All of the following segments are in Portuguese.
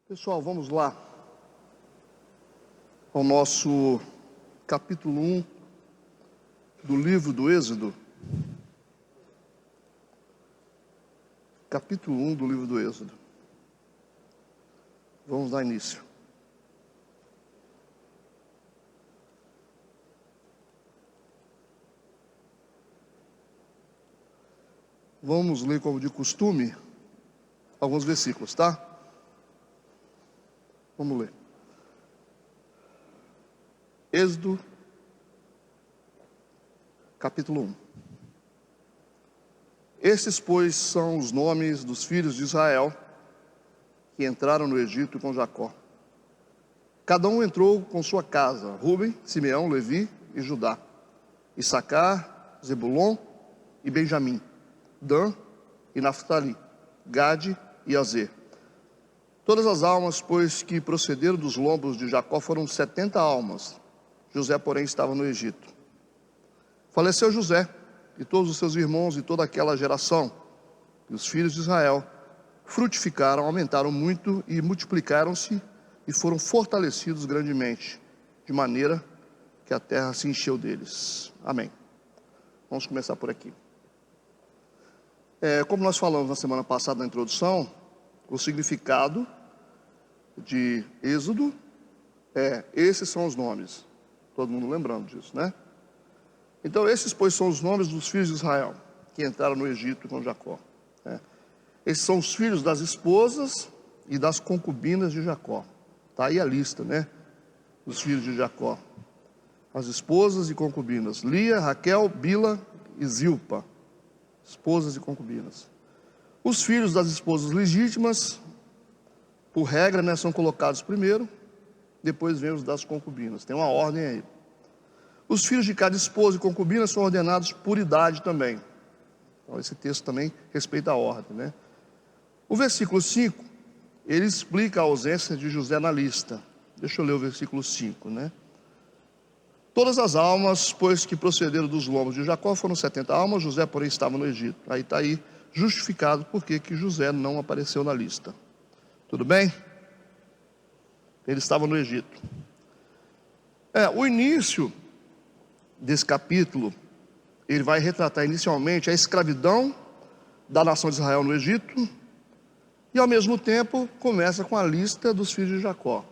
Pessoal, vamos lá ao nosso capítulo 1 do livro do Êxodo. Capítulo 1 do livro do Êxodo. Vamos dar início. Vamos ler, como de costume, alguns versículos, tá? Vamos ler. Êxodo, capítulo 1. Estes, pois, são os nomes dos filhos de Israel que entraram no Egito com Jacó. Cada um entrou com sua casa: Rúben, Simeão, Levi e Judá, Issacar, Zebulon e Benjamim, Dan e Naftali, Gade e Azer. Todas as almas, pois, que procederam dos lombos de Jacó foram 70 almas. José, porém, estava no Egito. Faleceu José e todos os seus irmãos e toda aquela geração. E os filhos de Israel frutificaram, aumentaram muito e multiplicaram-se e foram fortalecidos grandemente, de maneira que a terra se encheu deles. Amém. Vamos começar por aqui. Como nós falamos na semana passada na introdução, o significado de Êxodo esses são os nomes. Todo mundo lembrando disso, né? Então, esses, pois, são os nomes dos filhos de Israel que entraram no Egito com Jacó. Esses são os filhos das esposas e das concubinas de Jacó. Está aí a lista, né? Dos filhos de Jacó. As esposas e concubinas: Lia, Raquel, Bila e Zilpa. Esposas e concubinas. Os filhos das esposas legítimas, por regra, né, são colocados primeiro, depois vem os das concubinas. Tem uma ordem aí. Os filhos de cada esposa e concubina são ordenados por idade também. Então, esse texto também respeita a ordem, né? O versículo 5, ele explica a ausência de José na lista. Deixa eu ler o versículo 5, né? Todas as almas, pois, que procederam dos lombos de Jacó foram 70 almas. José, porém, estava no Egito. Aí está aí justificado porque que José não apareceu na lista. Tudo bem? Ele estava no Egito. O início desse capítulo, ele vai retratar inicialmente a escravidão da nação de Israel no Egito, e ao mesmo tempo começa com a lista dos filhos de Jacó.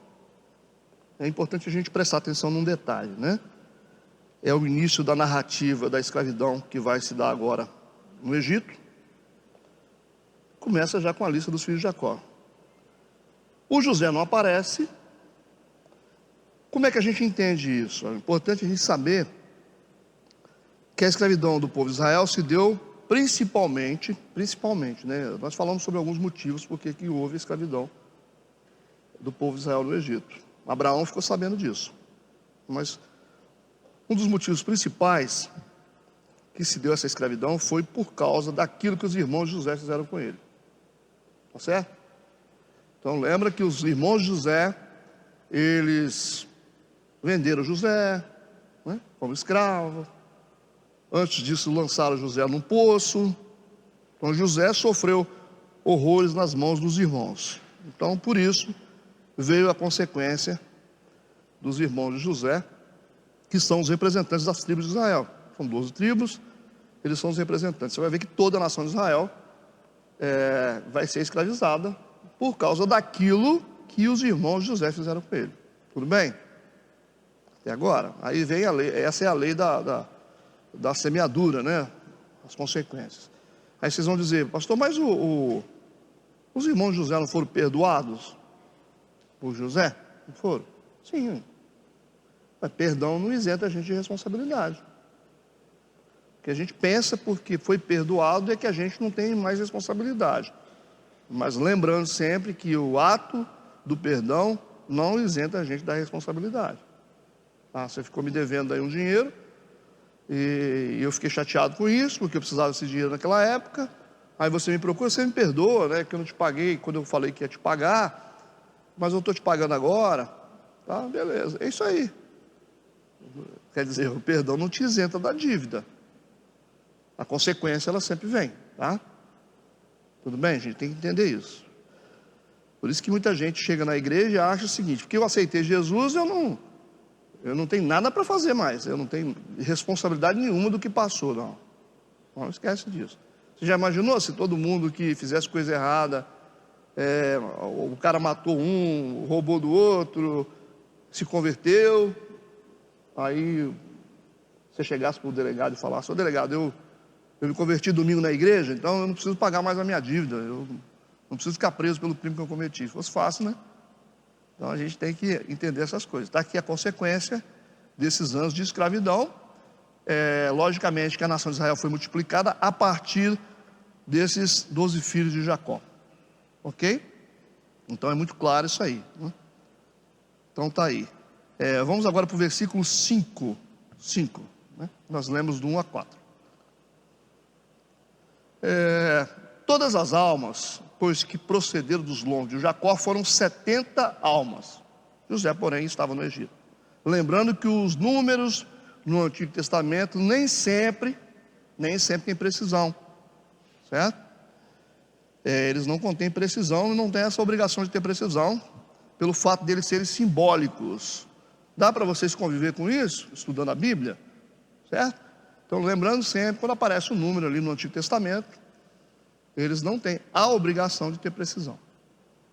É importante a gente prestar atenção num detalhe, né? É o início da narrativa da escravidão que vai se dar agora no Egito. Começa já com a lista dos filhos de Jacó. O José não aparece. Como é que a gente entende isso? É importante a gente saber que a escravidão do povo de Israel se deu principalmente, né? Nós falamos sobre alguns motivos porque que houve a escravidão do povo de Israel no Egito. Abraão ficou sabendo disso. Mas um dos motivos principais que se deu essa escravidão foi por causa daquilo que os irmãos de José fizeram com ele. Tá certo? Então lembra que os irmãos de José, eles venderam José, né, como escravo. Antes disso lançaram José num poço. Então José sofreu horrores nas mãos dos irmãos. Então por isso veio a consequência dos irmãos de José, que são os representantes das tribos de Israel. São 12 tribos, eles são os representantes. Você vai ver que toda a nação de Israel vai ser escravizada por causa daquilo que os irmãos de José fizeram com ele. Tudo bem? Até agora. Aí vem a lei, essa é a lei da semeadura, né? As consequências. Aí vocês vão dizer: pastor, mas os irmãos de José não foram perdoados por José? Não foram? Sim. Mas perdão não isenta a gente de responsabilidade. O que a gente pensa porque foi perdoado é que a gente não tem mais responsabilidade. Mas lembrando sempre que o ato do perdão não isenta a gente da responsabilidade. Você ficou me devendo aí um dinheiro, e eu fiquei chateado com isso, porque eu precisava desse dinheiro naquela época. Aí você me procura, você me perdoa, né? Que eu não te paguei quando eu falei que ia te pagar, mas eu estou te pagando agora. Tá, beleza, é isso aí. Quer dizer, o perdão não te isenta da dívida. A consequência, ela sempre vem, tá? Tudo bem? A gente tem que entender isso. Por isso que muita gente chega na igreja e acha o seguinte: porque eu aceitei Jesus, eu não tenho nada para fazer mais, eu não tenho responsabilidade nenhuma do que passou. Não esquece disso. Você já imaginou se todo mundo que fizesse coisa errada, o cara matou um, roubou do outro, se converteu, aí você chegasse para o delegado e falasse: ô delegado, eu me converti domingo na igreja, então eu não preciso pagar mais a minha dívida, eu não preciso ficar preso pelo crime que eu cometi. Se fosse fácil, né? Então a gente tem que entender essas coisas. Está aqui a consequência desses anos de escravidão. Logicamente que a nação de Israel foi multiplicada a partir desses 12 filhos de Jacó. Ok? Então é muito claro isso aí, né? Então está aí. Vamos agora para o versículo 5, né? Nós lemos do 1 a 4. Todas as almas, pois que procederam dos lombos de Jacó, foram 70 almas. José, porém, estava no Egito. Lembrando que os números no Antigo Testamento nem sempre tem precisão, certo? Eles não contêm precisão e não têm essa obrigação de ter precisão, pelo fato deles serem simbólicos. Dá para vocês conviver com isso, estudando a Bíblia, certo? Então, lembrando sempre, quando aparece um número ali no Antigo Testamento, eles não têm a obrigação de ter precisão,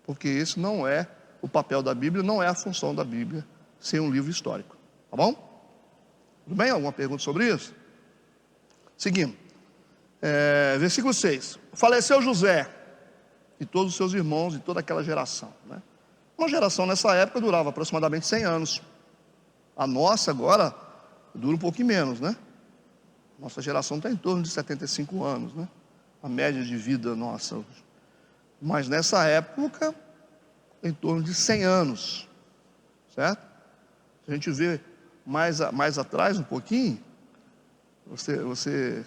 porque esse não é o papel da Bíblia, não é a função da Bíblia ser um livro histórico, tá bom? Tudo bem? Alguma pergunta sobre isso? Seguindo, versículo 6. Faleceu José e todos os seus irmãos e toda aquela geração, né? Uma geração nessa época durava aproximadamente 100 anos. A nossa agora dura um pouquinho menos, né? Nossa geração está em torno de 75 anos, né? A média de vida nossa. Mas nessa época, em torno de 100 anos, certo? Se a gente vê mais atrás um pouquinho, você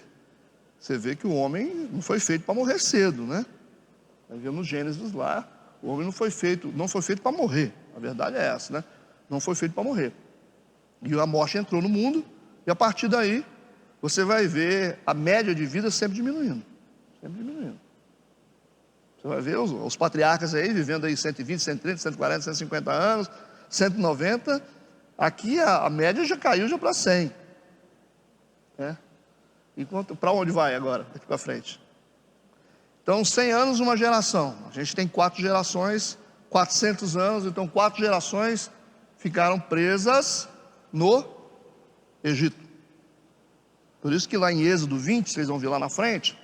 vê que o homem não foi feito para morrer cedo, né? Nós vemos no Gênesis lá, o homem não foi feito para morrer. A verdade é essa, né? Não foi feito para morrer. E a morte entrou no mundo, e a partir daí, você vai ver a média de vida sempre diminuindo. Sempre diminuindo. Você vai ver os patriarcas aí, vivendo aí 120, 130, 140, 150 anos, 190. Aqui a média já caiu já para 100. Enquanto, para onde vai agora, daqui para frente? Então, 100 anos, uma geração. A gente tem 4 gerações, 400 anos, então 4 gerações ficaram presas no Egito. Por isso que lá em Êxodo 20, vocês vão ver lá na frente,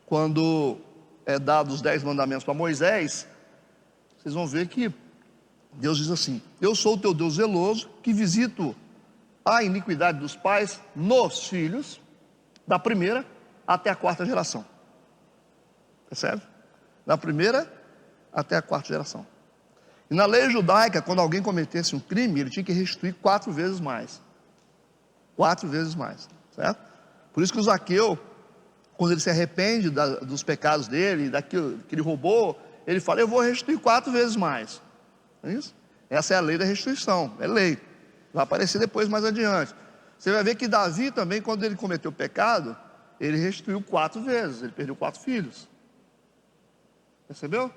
quando é dado os 10 mandamentos para Moisés, vocês vão ver que Deus diz assim: eu sou o teu Deus zeloso, que visito a iniquidade dos pais nos filhos, da primeira até a 4ª geração. Percebe? Da primeira até a 4ª geração. E na lei judaica, quando alguém cometesse um crime, ele tinha que restituir 4 vezes mais. 4 vezes mais, certo? Por isso que o Zaqueu, quando ele se arrepende dos pecados dele, daquilo que ele roubou, ele fala: eu vou restituir 4 vezes mais. Não é isso? Essa é a lei da restituição, é lei. Vai aparecer depois, mais adiante. Você vai ver que Davi também, quando ele cometeu o pecado, ele restituiu 4 vezes, ele perdeu 4 filhos. Percebeu?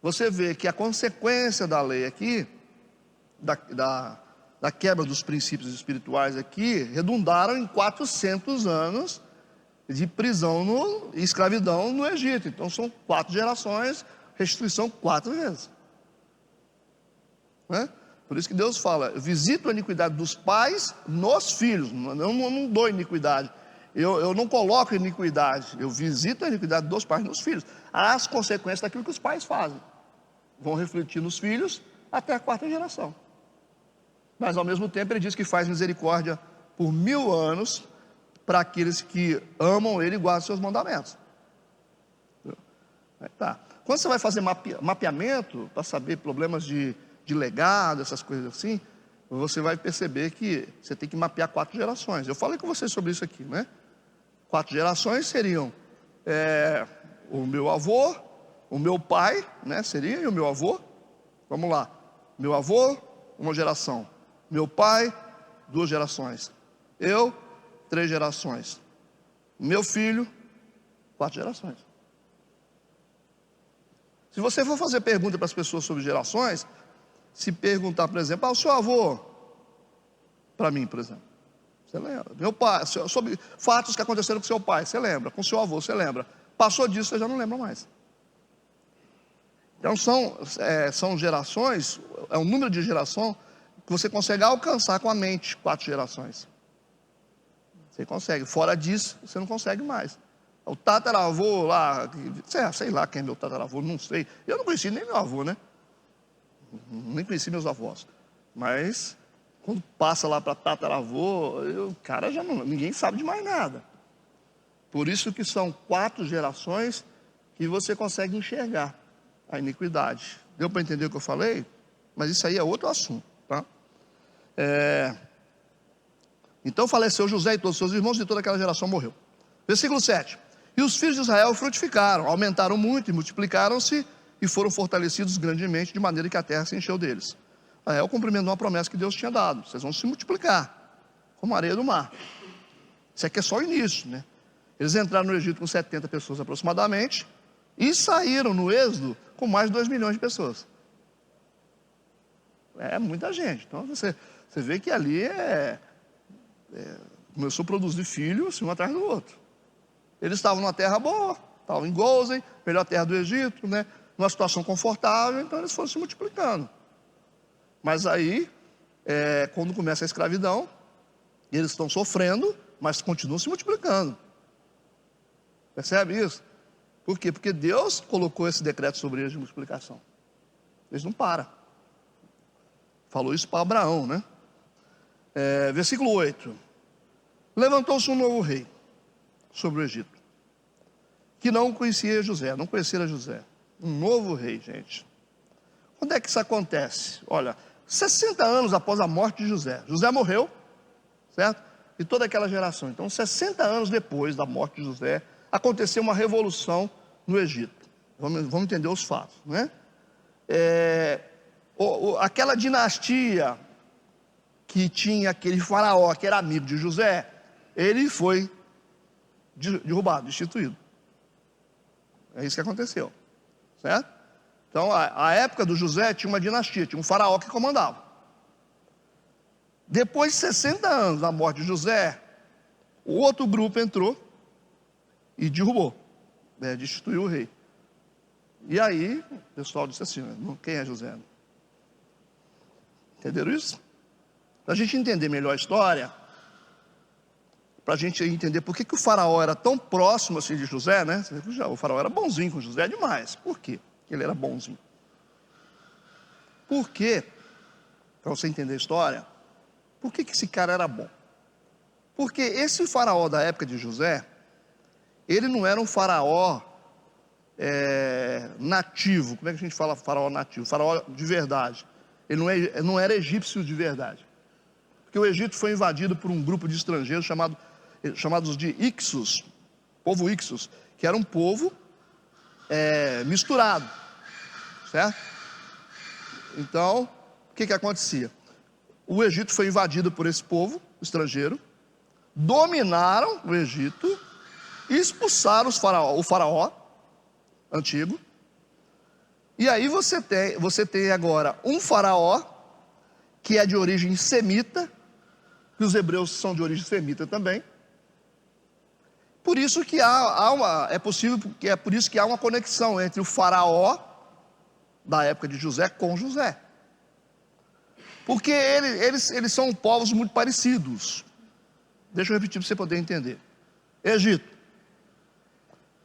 Você vê que a consequência da lei aqui, da quebra dos princípios espirituais aqui, redundaram em 400 anos de prisão e escravidão no Egito. Então são 4 gerações, restituição 4 vezes, né? Por isso que Deus fala: eu visito a iniquidade dos pais nos filhos. Eu não dou iniquidade, eu não coloco iniquidade, eu visito a iniquidade dos pais nos filhos. As consequências daquilo que os pais fazem vão refletir nos filhos até a 4ª geração. Mas ao mesmo tempo ele diz que faz misericórdia por 1000 anos para aqueles que amam ele e guardam seus mandamentos. Tá. Quando você vai fazer mapeamento para saber problemas de legado, essas coisas assim, você vai perceber que você tem que mapear 4 gerações. Eu falei com vocês sobre isso aqui, né? 4 gerações seriam o meu avô, o meu pai, né? Seria, e o meu avô. Vamos lá. Meu avô, uma geração. Meu pai, 2 gerações. Eu, 3 gerações. Meu filho, 4 gerações. Se você for fazer pergunta para as pessoas sobre gerações, se perguntar, por exemplo, o seu avô, para mim, por exemplo, você lembra? Meu pai, sobre fatos que aconteceram com seu pai, você lembra? Com seu avô, você lembra? Passou disso, você já não lembra mais. Então são gerações, é um número de geração que você consegue alcançar com a mente, 4 gerações. Você consegue, fora disso, você não consegue mais. O tataravô lá, sei lá quem é meu tataravô, não sei. Eu não conheci nem meu avô, né? Nem conheci meus avós. Mas, quando passa lá para tataravô, o cara já não, ninguém sabe de mais nada. Por isso que são 4 gerações que você consegue enxergar a iniquidade. Deu para entender o que eu falei? Mas isso aí é outro assunto, tá? Então faleceu José e todos os seus irmãos, e toda aquela geração morreu. Versículo 7. E os filhos de Israel frutificaram, aumentaram muito e multiplicaram-se e foram fortalecidos grandemente, de maneira que a terra se encheu deles. É o cumprimento de uma promessa que Deus tinha dado. Vocês vão se multiplicar, como a areia do mar. Isso aqui é só o início, né? Eles entraram no Egito com 70 pessoas aproximadamente e saíram no Êxodo com mais de 2 milhões de pessoas. É muita gente. Então você vê que ali começou a produzir filhos um atrás do outro. Eles estavam numa terra boa, estavam em Gozen, melhor terra do Egito, né? Numa situação confortável, então eles foram se multiplicando. Mas aí, quando começa a escravidão, eles estão sofrendo, mas continuam se multiplicando. Percebe isso? Por quê? Porque Deus colocou esse decreto sobre eles de multiplicação. Eles não param. Falou isso para Abraão, né? Versículo 8. Levantou-se um novo rei sobre o Egito, que não conhecia José, não conhecia José. Um novo rei, gente. Quando é que isso acontece? Olha, 60 anos após a morte de José. José morreu, certo? E toda aquela geração. Então, 60 anos depois da morte de José, aconteceu uma revolução no Egito. Vamos entender os fatos, né? Aquela dinastia que tinha aquele faraó que era amigo de José, ele foi derrubado, destituído. É isso que aconteceu, certo? Então, a época do José tinha uma dinastia, tinha um faraó que comandava. Depois de 60 anos da morte de José, o outro grupo entrou e derrubou, destituiu o rei. E aí, o pessoal disse assim, quem é José? Entenderam isso? Para a gente entender melhor a história, para a gente entender por que o faraó era tão próximo assim de José, né? O faraó era bonzinho com José demais. Por quê que ele era bonzinho? Por quê? Para você entender a história, por que esse cara era bom? Porque esse faraó da época de José, ele não era um faraó nativo. Como é que a gente fala faraó nativo? Faraó de verdade. Ele não era egípcio de verdade. Porque o Egito foi invadido por um grupo de estrangeiros chamados de Ixos, povo Ixos, que era um povo misturado, certo? Então, o que acontecia? O Egito foi invadido por esse povo estrangeiro, dominaram o Egito, expulsaram o faraó antigo, e aí você tem agora um faraó que é de origem semita, que os hebreus são de origem semita também. Por isso que é por isso que há uma conexão entre o faraó da época de José com José. Porque eles são povos muito parecidos. Deixa eu repetir para você poder entender. Egito.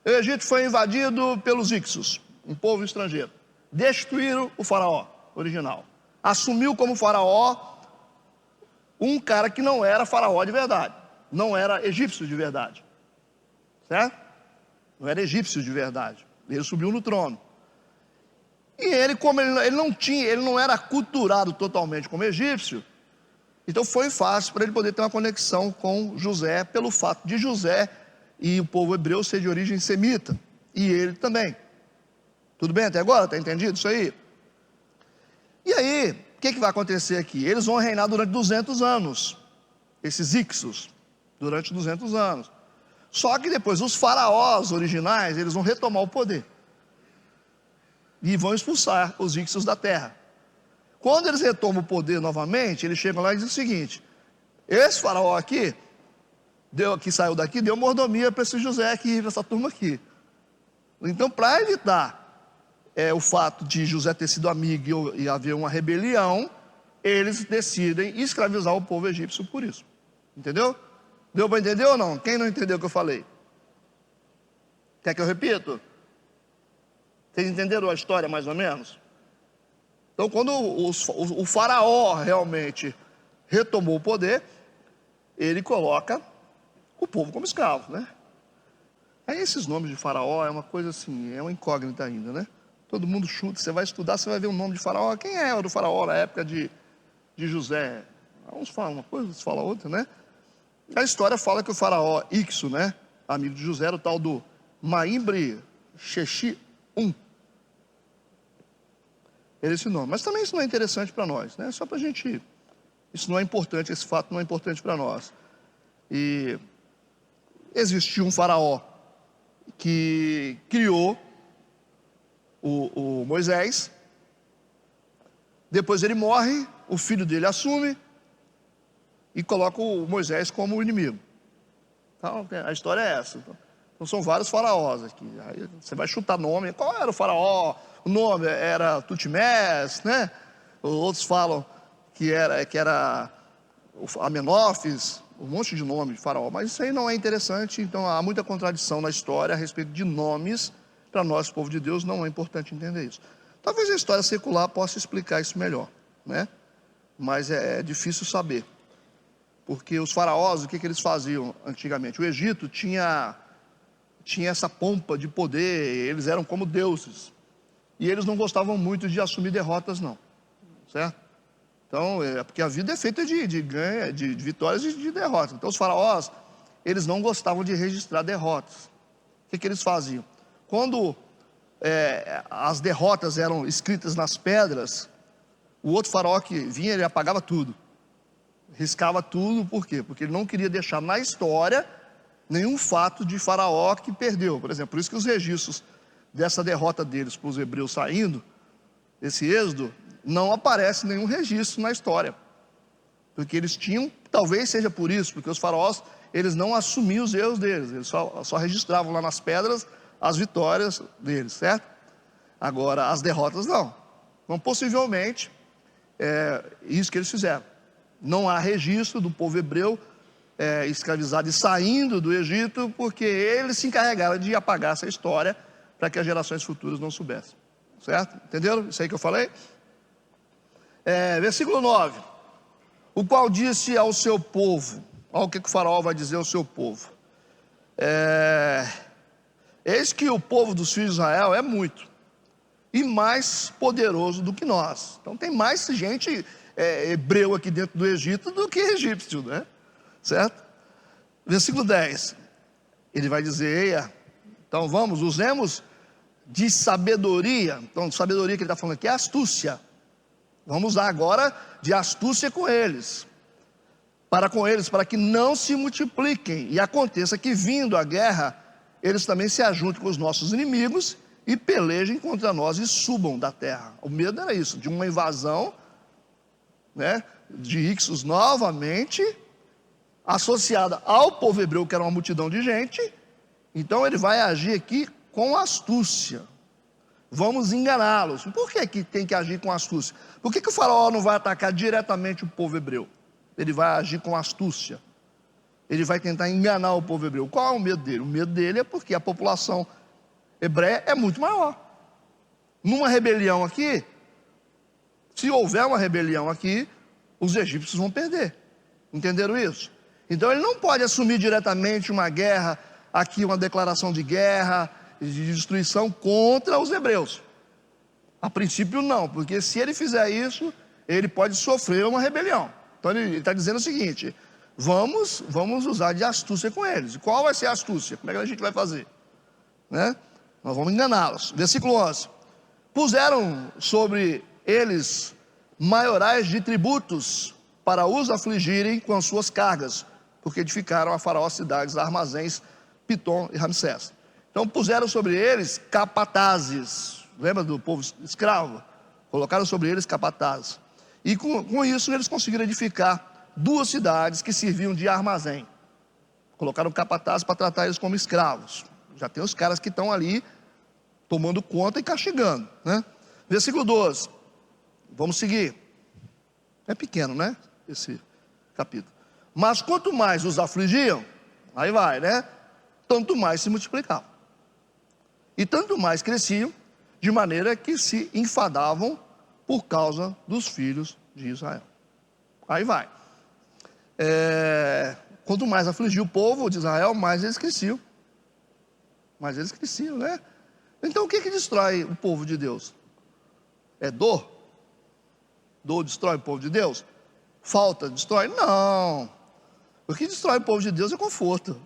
O Egito foi invadido pelos Ixos, um povo estrangeiro. Destruíram o faraó original. Assumiu como faraó um cara que não era faraó de verdade. Não era egípcio de verdade. Certo? Não era egípcio de verdade. Ele subiu no trono. E ele, como ele não era aculturado totalmente como egípcio, então foi fácil para ele poder ter uma conexão com José, pelo fato de José e o povo hebreu ser de origem semita, e ele também. Tudo bem até agora? Está entendido isso aí? E aí, o que vai acontecer aqui? Eles vão reinar durante 200 anos, esses Ixos, durante 200 anos. Só que depois os faraós originais, eles vão retomar o poder. e vão expulsar os íxios da terra. Quando eles retomam o poder novamente, eles chegam lá e dizem o seguinte: esse faraó aqui, que saiu daqui, deu mordomia para esse José aqui, para essa turma aqui. Então, para evitar o fato de José ter sido amigo e haver uma rebelião, eles decidem escravizar o povo egípcio por isso. Entendeu? Deu para entender ou não? Quem não entendeu o que eu falei? Quer que eu repito? Vocês entenderam a história mais ou menos? Então, quando o faraó realmente retomou o poder, ele coloca o povo como escravo, né? Aí esses nomes de faraó é uma coisa assim, é uma incógnita ainda, né? Todo mundo chuta, você vai estudar, você vai ver o nome de faraó. Quem é o do faraó na época de José? Uns falam uma coisa, outros falam outra, né? A história fala que o faraó Ixo, né, amigo de José, era o tal do Maimbre Xexi I. Era esse nome. Mas também isso não é interessante para nós, né? Só para a gente... Isso não é importante, esse fato não é importante para nós. E existiu um faraó que criou o Moisés. Depois ele morre, o filho dele assume e coloca o Moisés como inimigo. Então, a história é essa. Então são vários faraós aqui. Aí você vai chutar nome. Qual era o faraó? O nome era Tutmés, né? Outros falam que era Amenófis, um monte de nome de faraó. Mas isso aí não é interessante. Então há muita contradição na história a respeito de nomes. Para nós, povo de Deus, não é importante entender isso. Talvez a história secular possa explicar isso melhor, né? Mas é difícil saber. Porque os faraós, o que eles faziam antigamente? O Egito tinha essa pompa de poder, eles eram como deuses. E eles não gostavam muito de assumir derrotas, não. Certo? Então, porque a vida é feita de vitórias e de derrotas. Então, os faraós, eles não gostavam de registrar derrotas. O que eles faziam? Quando as derrotas eram escritas nas pedras, o outro faraó que vinha, ele apagava tudo. Riscava tudo, por quê? Porque ele não queria deixar na história nenhum fato de faraó que perdeu. Por exemplo, por isso que os registros dessa derrota deles para os hebreus saindo, esse êxodo, não aparece nenhum registro na história. Porque eles tinham, talvez seja por isso, porque os faraós, eles não assumiam os erros deles, eles só registravam lá nas pedras as vitórias deles, certo? Agora, as derrotas não. Então, possivelmente, isso que eles fizeram. Não há registro do povo hebreu escravizado e saindo do Egito, porque eles se encarregaram de apagar essa história para que as gerações futuras não soubessem. Certo? Entenderam isso aí que eu falei? Versículo 9. O qual disse ao seu povo, olha o que o faraó vai dizer ao seu povo. Eis que o povo dos filhos de Israel é muito e mais poderoso do que nós. Então tem mais gente hebreu aqui dentro do Egito do que egípcio, né? Certo? Versículo 10. Ele vai dizer: eia, então vamos, usemos de sabedoria. Então, sabedoria que ele está falando aqui é astúcia. Vamos usar agora de astúcia com eles, para que não se multipliquem, e aconteça que, vindo a guerra, eles também se ajuntem com os nossos inimigos e pelejem contra nós e subam da terra. O medo era isso, de uma invasão, né, de Ixos novamente, associada ao povo hebreu, que era uma multidão de gente. Então ele vai agir aqui com astúcia. Vamos enganá-los. Por que tem que agir com astúcia? Por que o faraó não vai atacar diretamente o povo hebreu? Ele vai agir com astúcia. Ele vai tentar enganar o povo hebreu. Qual é o medo dele? O medo dele é porque a população hebreia é muito maior. Numa rebelião aqui, se houver uma rebelião aqui, os egípcios vão perder. Entenderam isso? Então ele não pode assumir diretamente uma guerra, aqui uma declaração de guerra, de destruição contra os hebreus. A princípio não, porque se ele fizer isso, ele pode sofrer uma rebelião. Então ele está dizendo o seguinte: vamos usar de astúcia com eles. E qual vai ser a astúcia? Como é que a gente vai fazer? Né? Nós vamos enganá-los. Versículo 11. Puseram sobre eles maiorais de tributos para os afligirem com as suas cargas, porque edificaram a faraó cidades, armazéns, Pitom e Ramsés. Então puseram sobre eles capatazes, lembra do povo escravo? Colocaram sobre eles capatazes. E com isso eles conseguiram edificar 2 cidades que serviam de armazém. Colocaram capatazes para tratar eles como escravos. Já tem os caras que estão ali tomando conta e castigando, né? Versículo 12. Vamos seguir. É pequeno, né? Esse capítulo. Mas quanto mais os afligiam, aí vai, né? Tanto mais se multiplicavam. E tanto mais cresciam, de maneira que se enfadavam por causa dos filhos de Israel. Aí vai. Quanto mais afligia o povo de Israel, mais eles cresciam. Mais eles cresciam, né? Então o que destrói o povo de Deus? É dor? Dor destrói o povo de Deus? Falta destrói? Não. O que destrói o povo de Deus é conforto.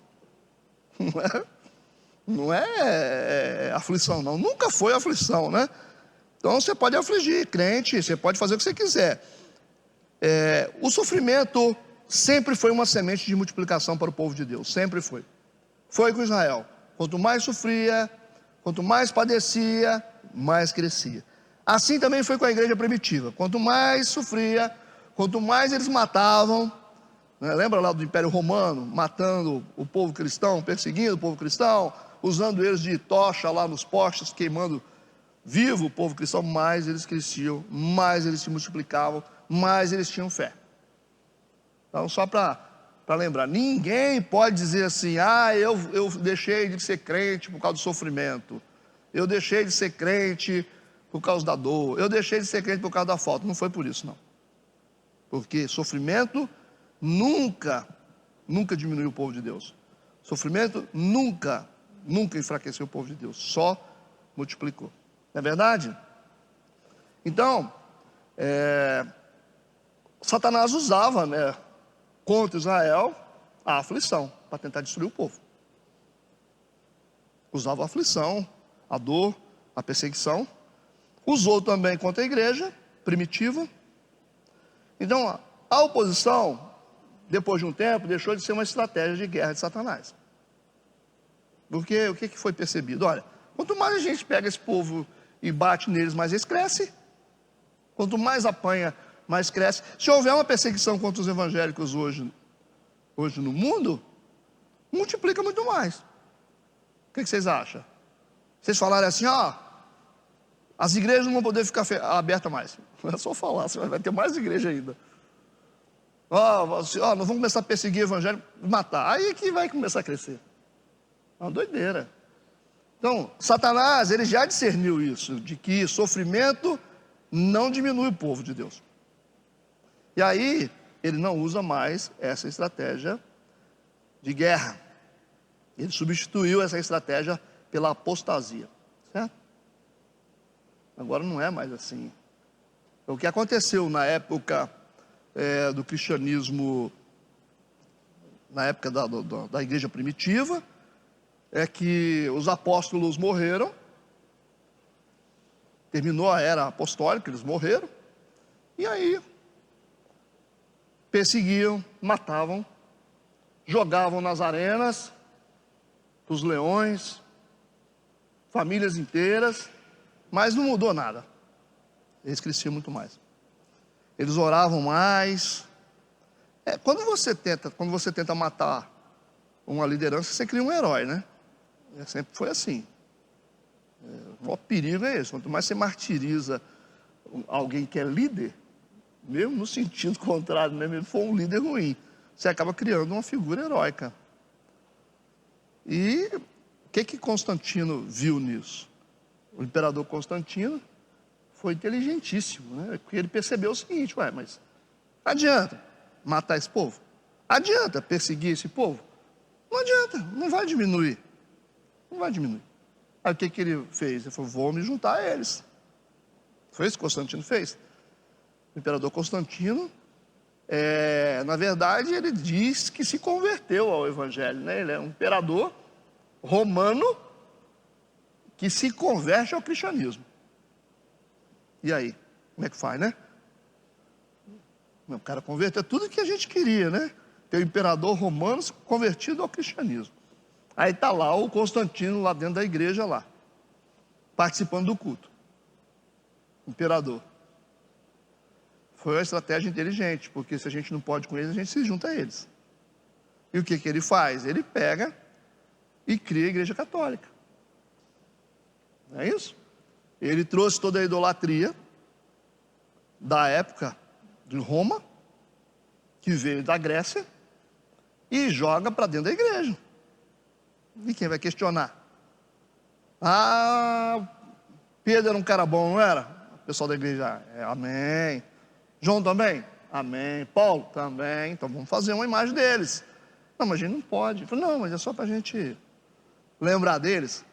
Não é aflição, não. Nunca foi aflição, né? Então você pode afligir crente, você pode fazer o que você quiser. O sofrimento sempre foi uma semente de multiplicação para o povo de Deus. Sempre foi. Foi com Israel. Quanto mais sofria, quanto mais padecia, mais crescia. Assim também foi com a igreja primitiva. Quanto mais sofria, quanto mais eles matavam, né? Lembra lá do Império Romano, matando o povo cristão, perseguindo o povo cristão, usando eles de tocha lá nos postes, queimando vivo o povo cristão, mais eles cresciam, mais eles se multiplicavam, mais eles tinham fé. Então, só para lembrar, ninguém pode dizer assim: eu deixei de ser crente por causa do sofrimento, eu deixei de ser crente por causa da dor, eu deixei de ser crente por causa da falta. Não foi por isso, não. Porque sofrimento nunca diminuiu o povo de Deus. Sofrimento nunca enfraqueceu o povo de Deus, só multiplicou. Não é verdade? Então, Satanás usava, né, contra Israel a aflição, para tentar destruir o povo. Usava a aflição, a dor, a perseguição. Usou também contra a igreja primitiva. Então, a oposição, depois de um tempo, deixou de ser uma estratégia de guerra de Satanás. Porque o que foi percebido? Olha, quanto mais a gente pega esse povo e bate neles, mais eles crescem. Quanto mais apanha, mais cresce. Se houver uma perseguição contra os evangélicos hoje no mundo, multiplica muito mais. O que vocês acham? Vocês falarem assim: as igrejas não vão poder ficar abertas mais. Não é só falar, vai ter mais igreja ainda. Nós vamos começar a perseguir o evangelho, matar. Aí que vai começar a crescer. É uma doideira. Então, Satanás, ele já discerniu isso, de que sofrimento não diminui o povo de Deus. E aí, ele não usa mais essa estratégia de guerra. Ele substituiu essa estratégia pela apostasia, certo? Agora não é mais assim. O que aconteceu na época do cristianismo, na época da igreja primitiva, é que os apóstolos morreram, terminou a era apostólica, eles morreram, e aí perseguiam, matavam, jogavam nas arenas, os leões, famílias inteiras, mas não mudou nada. Eles cresciam muito mais. Eles oravam mais. Quando você tenta matar uma liderança, você cria um herói, né? Sempre foi assim. O maior perigo é esse. Quanto mais você martiriza alguém que é líder, mesmo no sentido contrário, né? Mesmo se for um líder ruim, você acaba criando uma figura heróica. E o que Constantino viu nisso? O imperador Constantino foi inteligentíssimo, né? Porque ele percebeu o seguinte: mas adianta matar esse povo? Adianta perseguir esse povo? Não adianta, não vai diminuir. Não vai diminuir. Aí o que ele fez? Ele falou: vou me juntar a eles. Foi isso que Constantino fez. O imperador Constantino, na verdade, ele diz que se converteu ao evangelho, né? Ele é um imperador romano que se converte ao cristianismo. E aí? Como é que faz, né? O cara converteu tudo que a gente queria, né? Ter o imperador romano convertido ao cristianismo. Aí está lá o Constantino lá dentro da igreja lá, participando do culto. imperador. Foi uma estratégia inteligente, porque se a gente não pode com eles, a gente se junta a eles. E o que ele faz? Ele pega e cria a Igreja Católica. Não é isso? Ele trouxe toda a idolatria da época de Roma, que veio da Grécia, e joga para dentro da igreja. E quem vai questionar? Ah, Pedro era um cara bom, não era? O pessoal da igreja, amém. João também? Amém. Paulo? Também. Então vamos fazer uma imagem deles. Não, mas a gente não pode. Falei, não, mas é só para a gente lembrar deles.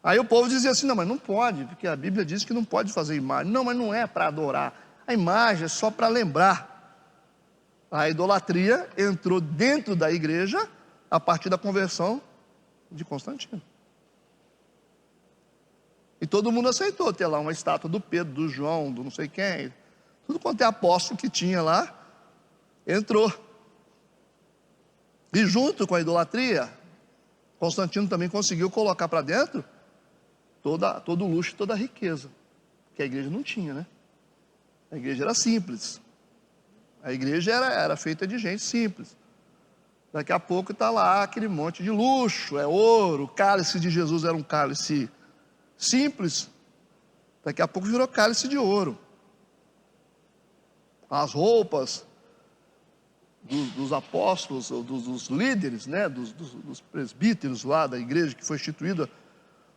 Aí o povo dizia assim, não, mas não pode, porque a Bíblia diz que não pode fazer imagem. Não, mas não é para adorar. A imagem é só para lembrar. A idolatria entrou dentro da igreja a partir da conversão de Constantino. E todo mundo aceitou ter lá uma estátua do Pedro, do João, do não sei quem. Tudo quanto é apóstolo que tinha lá, entrou. E junto com a idolatria, Constantino também conseguiu colocar para dentro todo o luxo, toda a riqueza, que a igreja não tinha, né? A igreja era simples. A igreja era feita de gente simples. Daqui a pouco está lá aquele monte de luxo, é ouro. O cálice de Jesus era um cálice simples. Daqui a pouco virou cálice de ouro. As roupas dos apóstolos, dos líderes, né? dos presbíteros lá da igreja, que foi instituída,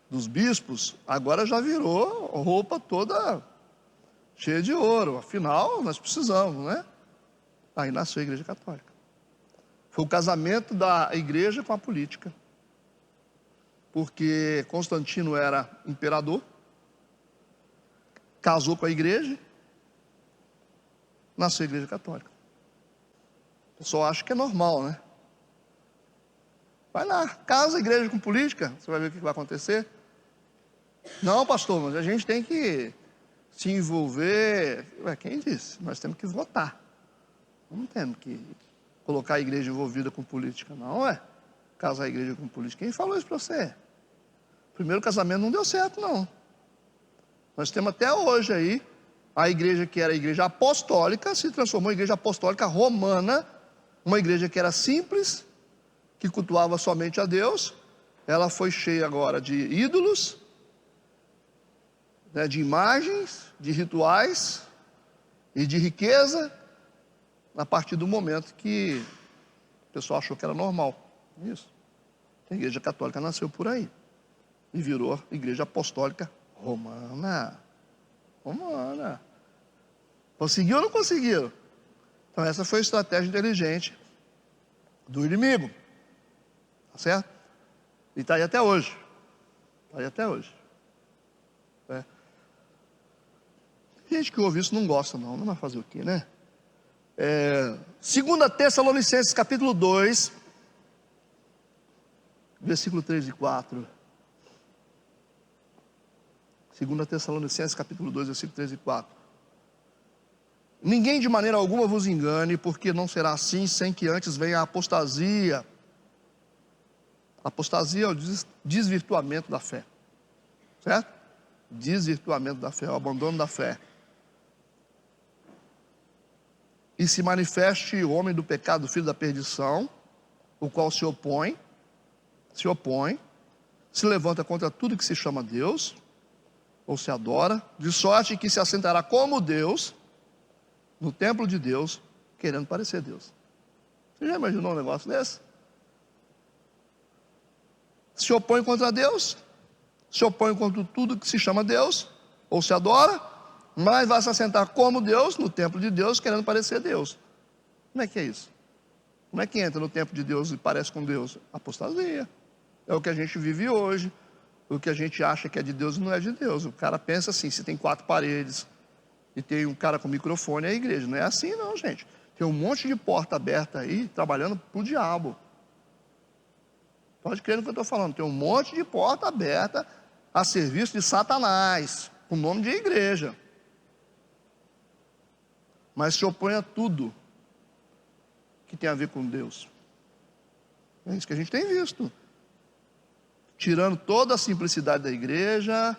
dos bispos, agora já virou roupa toda cheia de ouro. Afinal, nós precisamos, né? Aí nasceu a Igreja Católica. Foi o casamento da igreja com a política. Porque Constantino era imperador, casou com a igreja, nasceu a Igreja Católica. O pessoal acha que é normal, né? Vai lá, casa a igreja com política, você vai ver o que vai acontecer. Não, pastor, mas a gente tem que se envolver. Ué, quem disse? Nós temos que votar. Não temos que colocar a igreja envolvida com política, não é? Casar a igreja com política. Quem falou isso para você? O primeiro casamento não deu certo, não. Nós temos até hoje aí, a igreja que era a igreja apostólica, se transformou em igreja apostólica romana, uma igreja que era simples, que cultuava somente a Deus. Ela foi cheia agora de ídolos, né, de imagens, de rituais e de riqueza, a partir do momento que o pessoal achou que era normal. Isso. A igreja católica nasceu por aí. E virou igreja apostólica romana. Romana. Conseguiu ou não conseguiu? Então essa foi a estratégia inteligente do inimigo. Tá certo? E está aí até hoje. Está aí até hoje. É. Gente que ouve isso não gosta não vai fazer o quê, né? 2 Tessalonicenses capítulo 2, versículo 3 e 4. 2 Tessalonicenses capítulo 2, versículo 3 e 4. Ninguém de maneira alguma vos engane, porque não será assim sem que antes venha a apostasia. Apostasia é o desvirtuamento da fé. Certo? Desvirtuamento da fé, o abandono da fé. E se manifeste o homem do pecado, filho da perdição, o qual se opõe, se levanta contra tudo que se chama Deus, ou se adora, de sorte que se assentará como Deus, no templo de Deus, querendo parecer Deus. Você já imaginou um negócio desse? Se opõe contra Deus, se opõe contra tudo que se chama Deus, ou se adora, mas vai se assentar como Deus, no templo de Deus, querendo parecer Deus. Como é que é isso? Como é que entra no templo de Deus e parece com Deus? Apostasia. É o que a gente vive hoje. O que a gente acha que é de Deus não é de Deus. O cara pensa assim, se tem 4 paredes e tem um cara com microfone, é a igreja. Não é assim não, gente. Tem um monte de porta aberta aí, trabalhando para o diabo. Pode crer no que eu estou falando. Tem um monte de porta aberta a serviço de Satanás, com o nome de igreja. Mas se opõe a tudo que tem a ver com Deus. É isso que a gente tem visto. Tirando toda a simplicidade da igreja,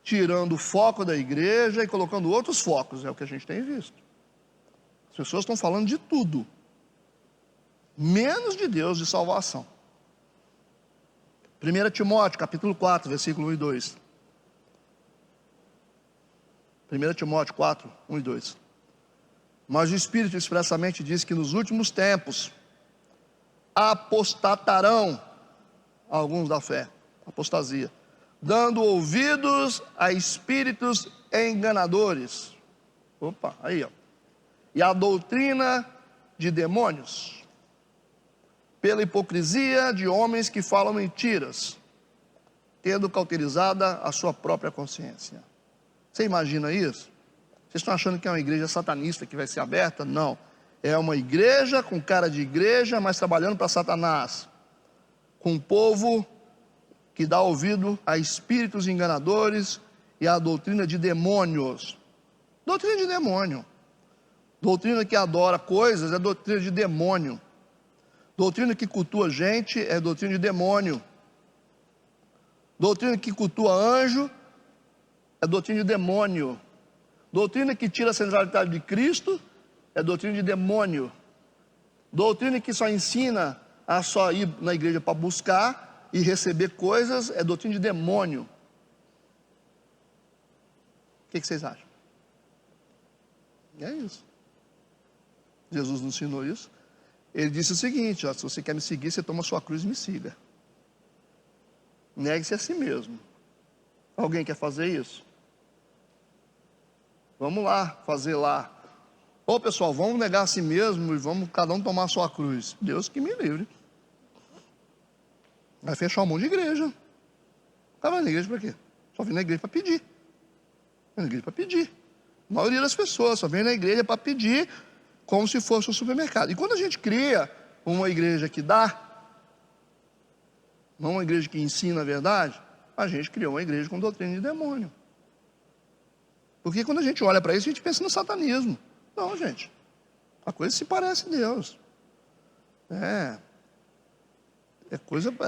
tirando o foco da igreja e colocando outros focos, é o que a gente tem visto. As pessoas estão falando de tudo, menos de Deus, de salvação. 1 Timóteo, capítulo 4, versículo 1 e 2. 1 Timóteo 4, 1 e 2. Mas o Espírito expressamente diz que nos últimos tempos apostatarão alguns da fé, apostasia, dando ouvidos a espíritos enganadores. Opa, aí ó. E a doutrina de demônios, pela hipocrisia de homens que falam mentiras, tendo cauterizada a sua própria consciência. Você imagina isso? Vocês estão achando que é uma igreja satanista que vai ser aberta? Não. É uma igreja com cara de igreja, mas trabalhando para Satanás. Com um povo que dá ouvido a espíritos enganadores e a doutrina de demônios. Doutrina de demônio. Doutrina que adora coisas é doutrina de demônio. Doutrina que cultua gente é doutrina de demônio. Doutrina que cultua anjo é doutrina de demônio. Doutrina que tira a centralidade de Cristo é doutrina de demônio. Doutrina que só ensina a só ir na igreja para buscar e receber coisas é doutrina de demônio. O que vocês acham? É isso. Jesus nos ensinou isso. Ele disse o seguinte, ó, se você quer me seguir, você toma a sua cruz e me siga. Negue-se a si mesmo. Alguém quer fazer isso? Vamos lá, fazer lá. Ô pessoal, vamos negar a si mesmo e vamos cada um tomar a sua cruz. Deus que me livre. Vai fechar um monte de igreja. O cara vai na igreja para quê? Só vem na igreja para pedir. Vem na igreja para pedir. A maioria das pessoas só vem na igreja para pedir, como se fosse um supermercado. E quando a gente cria uma igreja que dá, não uma igreja que ensina a verdade, a gente criou uma igreja com doutrina de demônio. Porque quando a gente olha para isso, a gente pensa no satanismo. Não, gente. A coisa se parece a Deus.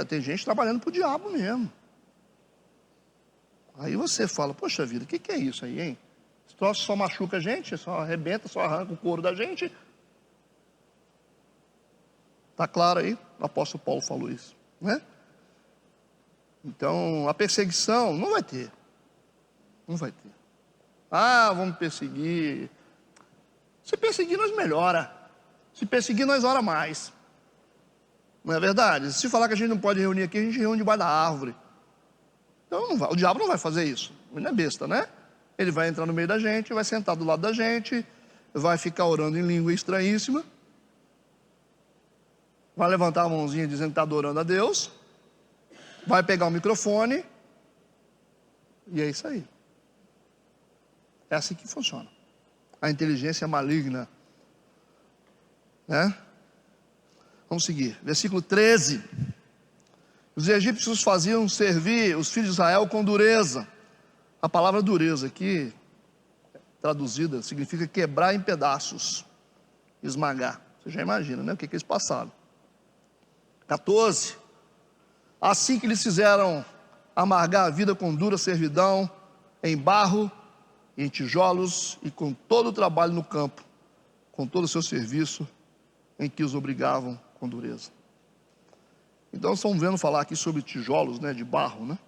Tem gente trabalhando para o diabo mesmo. Aí você fala, poxa vida, o que é isso aí, hein? Esse troço só machuca a gente, só arrebenta, só arranca o couro da gente. Está claro aí? O apóstolo Paulo falou isso, né? Então, a perseguição não vai ter. Não vai ter. Ah, vamos perseguir. Se perseguir, nós melhora. Se perseguir, nós ora mais. Não é verdade? Se falar que a gente não pode reunir aqui, a gente reúne debaixo da árvore. Então, não vai, o diabo não vai fazer isso. Ele não é besta, né? Ele vai entrar no meio da gente, vai sentar do lado da gente, vai ficar orando em língua estranhíssima, vai levantar a mãozinha dizendo que está adorando a Deus, vai pegar o microfone, e é isso aí. É assim que funciona. A inteligência maligna. Né? Vamos seguir. Versículo 13. Os egípcios faziam servir os filhos de Israel com dureza. A palavra dureza aqui, traduzida, significa quebrar em pedaços. Esmagar. Você já imagina, né? O que eles passaram. 14. Assim que eles fizeram amargar a vida com dura servidão, em barro, em tijolos e com todo o trabalho no campo, com todo o seu serviço, em que os obrigavam com dureza. Então estamos vendo falar aqui sobre tijolos, né, de barro, né?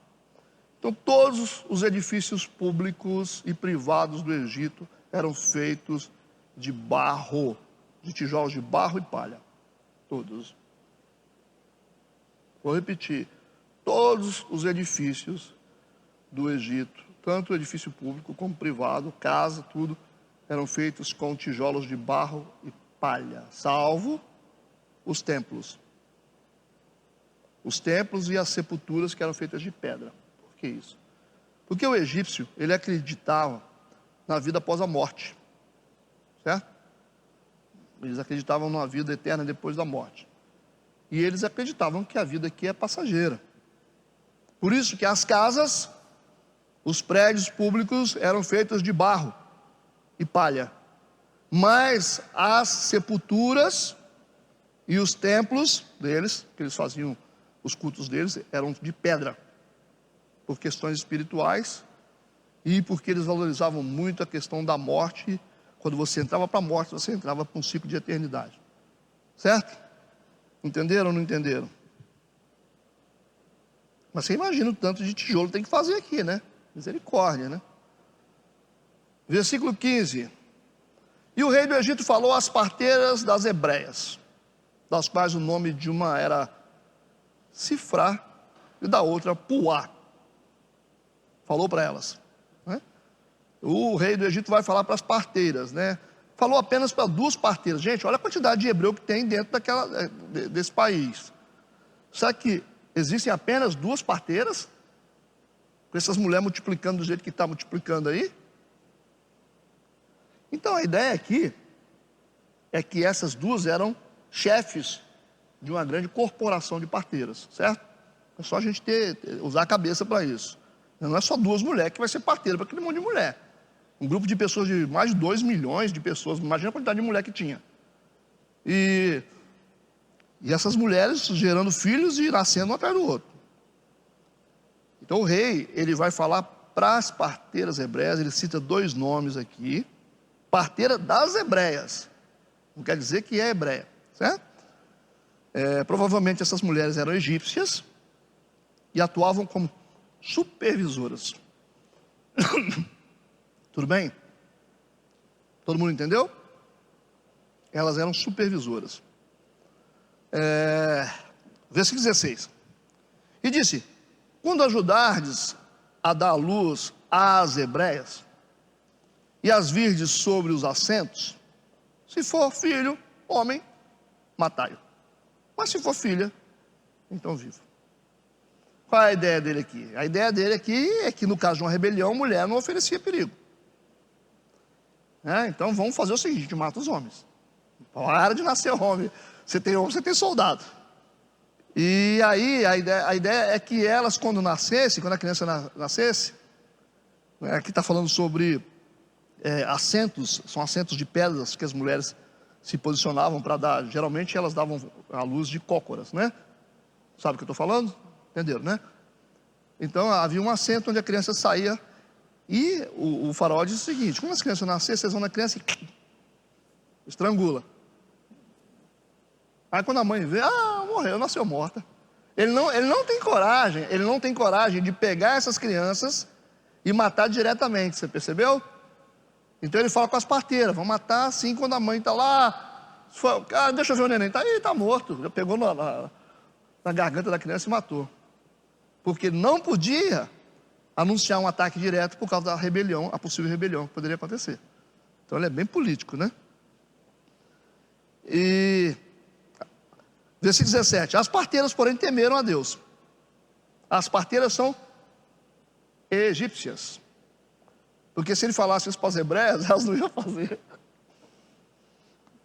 Então todos os edifícios públicos e privados do Egito eram feitos de barro, de tijolos de barro e palha. Todos. Vou repetir, todos os edifícios do Egito, tanto o edifício público como privado, casa, tudo, eram feitos com tijolos de barro e palha, salvo os templos. Os templos e as sepulturas que eram feitas de pedra. Por que isso? Porque o egípcio, ele acreditava na vida após a morte. Certo? Eles acreditavam numa vida eterna depois da morte. E eles acreditavam que a vida aqui é passageira. Por isso que as casas, os prédios públicos eram feitos de barro e palha. Mas as sepulturas e os templos deles, que eles faziam os cultos deles, eram de pedra. Por questões espirituais e porque eles valorizavam muito a questão da morte. Quando você entrava para a morte, você entrava para um ciclo de eternidade. Certo? Entenderam ou não entenderam? Mas você imagina o tanto de tijolo que tem que fazer aqui, né? Misericórdia, né? Versículo 15. E o rei do Egito falou às parteiras das hebreias, das quais o nome de uma era Sifrá e da outra Puá. Falou para elas, né? O rei do Egito vai falar para as parteiras, né? Falou apenas para 2 parteiras. Gente, olha a quantidade de hebreu que tem dentro desse país. Sabe que existem apenas 2 parteiras? Com essas mulheres multiplicando do jeito que está multiplicando aí? Então a ideia aqui é que essas 2 eram chefes de uma grande corporação de parteiras, certo? É só a gente usar a cabeça para isso. Não é só 2 mulheres que vai ser parteira para aquele monte de mulher. Um grupo de pessoas, de mais de 2 milhões de pessoas, imagina a quantidade de mulher que tinha. E essas mulheres gerando filhos e nascendo um atrás do outro. Então o rei, ele vai falar para as parteiras hebreias, ele cita 2 nomes aqui. Parteira das hebreias, não quer dizer que é hebreia, certo? Provavelmente essas mulheres eram egípcias e atuavam como supervisoras. Tudo bem? Todo mundo entendeu? Elas eram supervisoras. Versículo 16. E disse: quando ajudardes a dar luz às hebreias, e as virdes sobre os assentos, se for filho, homem, matai-o. Mas se for filha, então viva. Qual é a ideia dele aqui? A ideia dele aqui é que no caso de uma rebelião, a mulher não oferecia perigo. Então vamos fazer o seguinte: a gente mata os homens. Para de nascer homem. Você tem homem, você tem soldado. E aí a ideia é que elas, quando nascessem, quando a criança nascesse, aqui está falando sobre assentos, são assentos de pedras que as mulheres se posicionavam para dar. Geralmente elas davam a luz de cócoras, né? Sabe o que eu estou falando? Entenderam, né? Então havia um assento onde a criança saía. E o faraó diz o seguinte: quando as crianças nascerem, vocês vão na criança e estrangula. Aí quando a mãe vê, morreu, nasceu morta. Ele não tem coragem de pegar essas crianças e matar diretamente, você percebeu? Então ele fala com as parteiras: vão matar assim quando a mãe está lá. Deixa eu ver o neném, está morto. Já pegou na garganta da criança e matou. Porque não podia anunciar um ataque direto por causa da rebelião, a possível rebelião que poderia acontecer. Então ele é bem político, né? E versículo 17: as parteiras, porém, temeram a Deus. As parteiras são egípcias, porque se ele falasse isso para as hebreias, elas não iam fazer.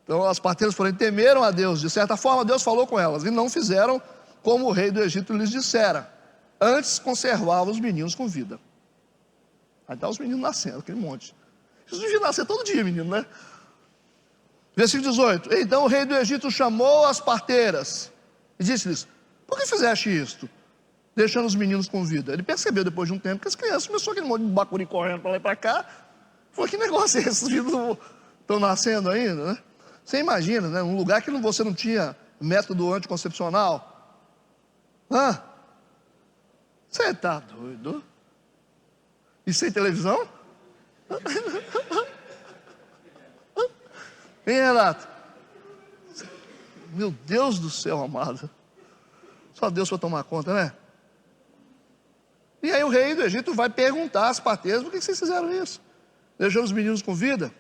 Então as parteiras, porém, temeram a Deus. De certa forma, Deus falou com elas, e não fizeram como o rei do Egito lhes dissera. Antes conservavam os meninos com vida. Aí está os meninos nascendo, aquele monte. Isso devia nascer todo dia, menino, né? Versículo 18: então o rei do Egito chamou as parteiras e disse-lhes: por que fizeste isto, deixando os meninos com vida? Ele percebeu depois de um tempo que as crianças começaram aquele monte de bacuri correndo para lá e para cá. Falou: que negócio é esse? Esses filhos estão nascendo ainda, né? Você imagina, né? Um lugar que você não tinha método anticoncepcional. Você está doido? E sem televisão? Hein, Renato? Meu Deus do céu, amado. Só Deus para tomar conta, né? E aí o rei do Egito vai perguntar às parteiras: por que vocês fizeram isso? Deixando os meninos com vida?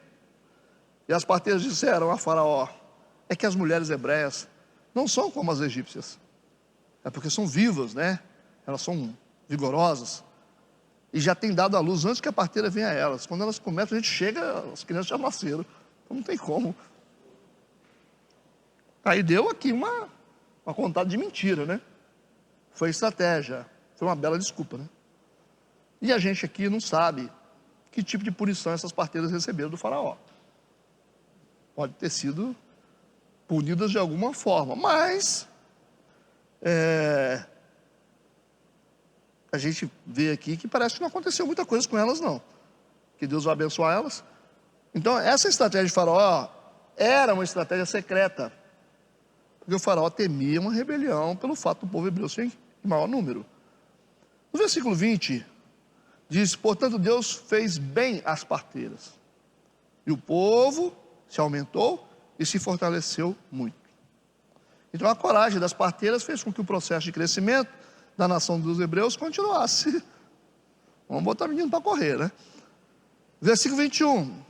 E as parteiras disseram a Faraó: é que as mulheres hebreias não são como as egípcias. É porque são vivas, né? Elas são vigorosas. E já tem dado à luz antes que a parteira venha a elas. Quando elas começam, a gente chega, as crianças já nasceram. Então não tem como. Aí deu aqui uma contada de mentira, né? Foi estratégia. Foi uma bela desculpa, né? E a gente aqui não sabe que tipo de punição essas parteiras receberam do faraó. Pode ter sido punidas de alguma forma, mas a gente vê aqui que parece que não aconteceu muita coisa com elas, não. Que Deus vai abençoar elas. Então, essa estratégia de Faraó era uma estratégia secreta. Porque o Faraó temia uma rebelião pelo fato do povo hebreu ser em maior número. No versículo 20, diz: portanto, Deus fez bem às parteiras. E o povo se aumentou e se fortaleceu muito. Então, a coragem das parteiras fez com que o processo de crescimento da nação dos hebreus continuasse. Vamos botar menino para correr, né? Versículo 21.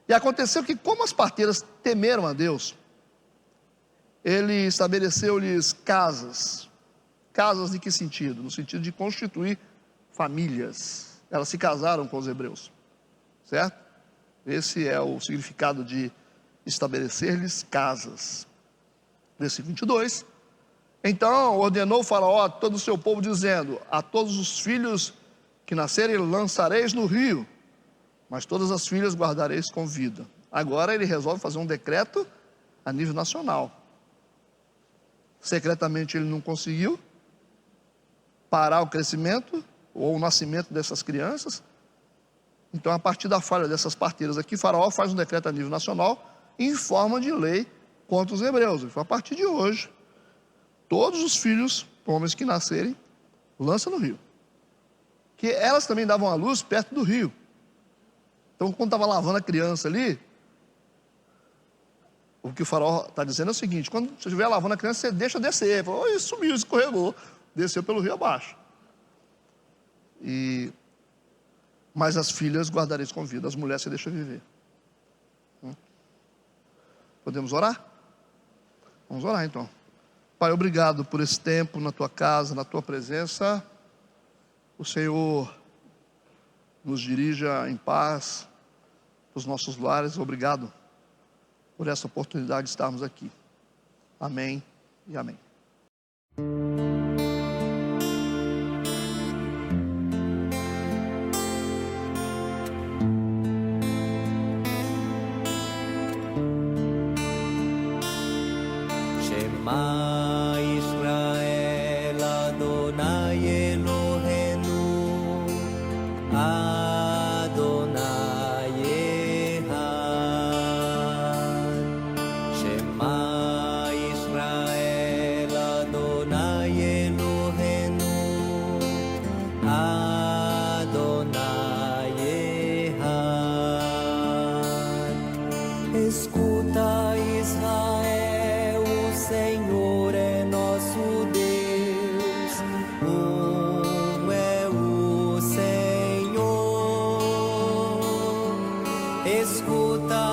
E aconteceu que, como as parteiras temeram a Deus, ele estabeleceu-lhes casas. Casas de que sentido? No sentido de constituir famílias. Elas se casaram com os hebreus, certo? Esse é o significado de estabelecer-lhes casas. Versículo 22. Então ordenou o Faraó a todo o seu povo, dizendo: a todos os filhos que nascerem lançareis no rio, mas todas as filhas guardareis com vida. Agora ele resolve fazer um decreto a nível nacional. Secretamente ele não conseguiu parar o crescimento ou o nascimento dessas crianças. Então, a partir da falha dessas parteiras aqui, Faraó faz um decreto a nível nacional em forma de lei contra os hebreus. Ele falou: a partir de hoje, todos os filhos, homens que nascerem, lança no rio. Que elas também davam a luz perto do rio. Então, quando estava lavando a criança ali, o que o Faraó está dizendo é o seguinte: quando você estiver lavando a criança, você deixa descer. Ele falou: oh, subiu, escorregou, desceu pelo rio abaixo. Mas as filhas guardareis com vida, as mulheres você deixa viver. Podemos orar? Vamos orar então. Pai, obrigado por esse tempo na tua casa, na tua presença. O Senhor nos dirija em paz para os nossos lares. Obrigado por essa oportunidade de estarmos aqui. Amém e amém. Shema Israel Adonai Eloheinu Adonai Echad. Shema Israel Adonai Eloheinu Adonai Echad. Escuta, Israel, o Senhor é nosso Deus, é o Senhor. Escuta,